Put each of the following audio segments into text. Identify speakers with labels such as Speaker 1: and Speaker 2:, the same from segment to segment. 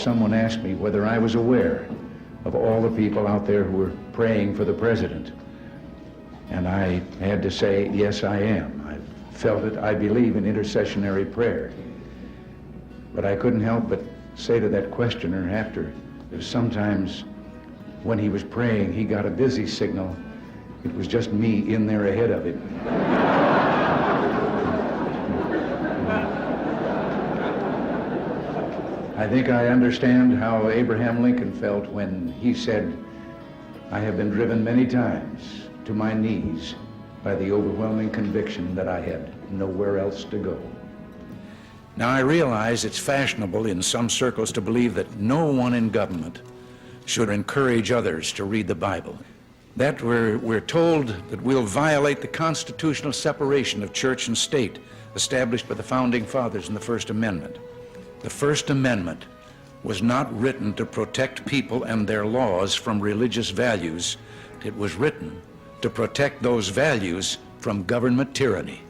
Speaker 1: someone asked me whether I was aware of all the people out there who were praying for the president. And I had to say, yes, I am. I felt it. I believe in intercessionary prayer. But I couldn't help but say to that questioner after, that sometimes when he was praying, he got a busy signal. It was just me in there ahead of him. I think I understand how Abraham Lincoln felt when he said, I have been driven many times to my knees by the overwhelming conviction that I had nowhere else to go. Now, I realize it's fashionable in some circles to believe that no one in government should encourage others to read the Bible. That we're told that we'll violate the constitutional separation of church and state established by the Founding Fathers in the First Amendment. The First Amendment was not written to protect people and their laws from religious values. It was written to protect those values from government tyranny.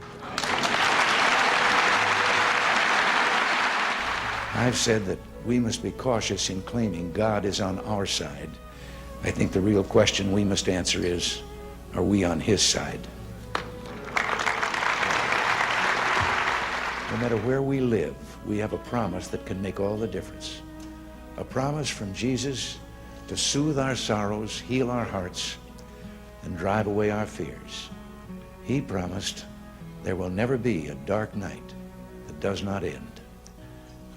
Speaker 1: I've said that we must be cautious in claiming God is on our side. I think the real question we must answer is, are we on His side? No matter where we live, we have a promise that can make all the difference. A promise from Jesus to soothe our sorrows, heal our hearts, and drive away our fears. He promised there will never be a dark night that does not end.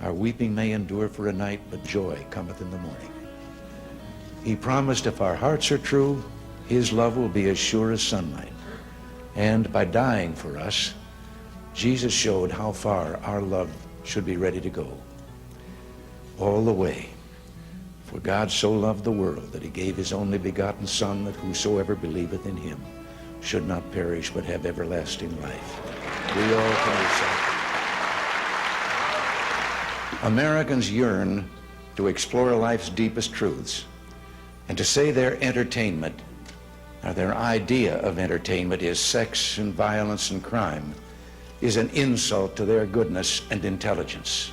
Speaker 1: Our weeping may endure for a night, but joy cometh in the morning. He promised if our hearts are true, His love will be as sure as sunlight. And by dying for us, Jesus showed how far our love should be ready to go. All the way. For God so loved the world that He gave His only begotten Son, that whosoever believeth in Him should not perish but have everlasting life. We all can recite. Americans yearn to explore life's deepest truths, and to say their entertainment, or their idea of entertainment, is sex and violence and crime, is an insult to their goodness and intelligence.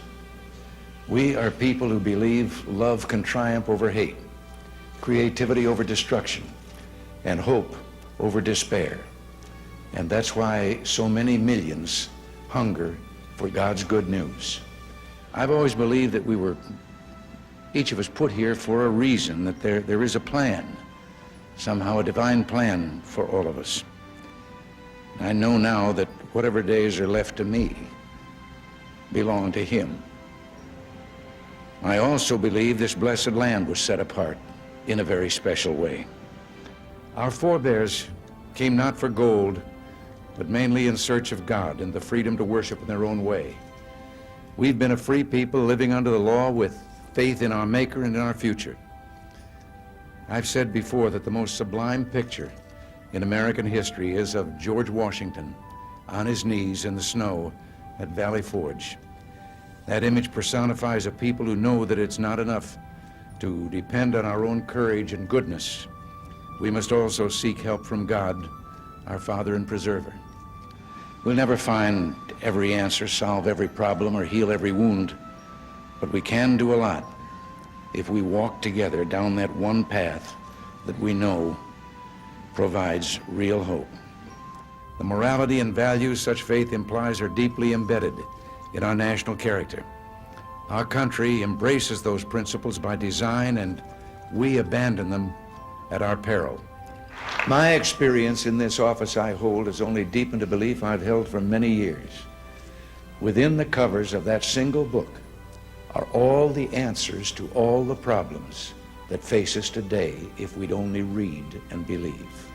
Speaker 1: We are people who believe love can triumph over hate, creativity over destruction, and hope over despair. And that's why so many millions hunger for God's good news. I've always believed that we were, each of us, put here for a reason, that there is a plan, somehow a divine plan for all of us. I know now that whatever days are left to me belong to Him. I also believe this blessed land was set apart in a very special way. Our forebears came not for gold, but mainly in search of God and the freedom to worship in their own way. We've been a free people living under the law with faith in our Maker and in our future. I've said before that the most sublime picture in American history is of George Washington on his knees in the snow at Valley Forge. That image personifies a people who know that it's not enough to depend on our own courage and goodness. We must also seek help from God, our Father and Preserver. We'll never find every answer, solve every problem, or heal every wound, but we can do a lot if we walk together down that one path that we know provides real hope. The morality and values such faith implies are deeply embedded in our national character. Our country embraces those principles by design, and we abandon them at our peril. My experience in this office I hold has only deepened a belief I've held for many years. Within the covers of that single book are all the answers to all the problems that face us today if we'd only read and believe.